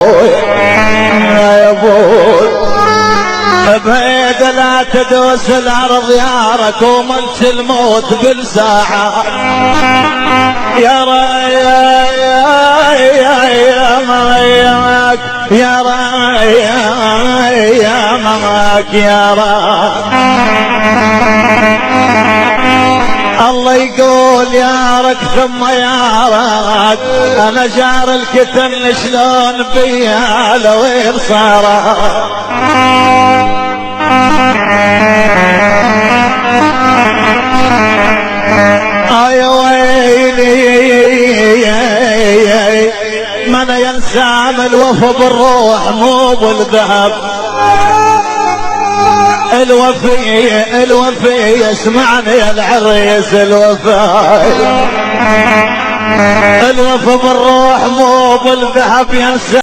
يا ابوي بهيد لا تدوس الارض يا ركومة الموت بالساعة يا رياك يا رياك يا رياك الله يقول يا رك ثم يا رك انا جار الكتن شلون بيا لوين صار يا ويلي من ينسام الوفا بالروح مو بالذهب الوفي اسمعني يا العريس الوفا بالروح مو بالذهب ينسى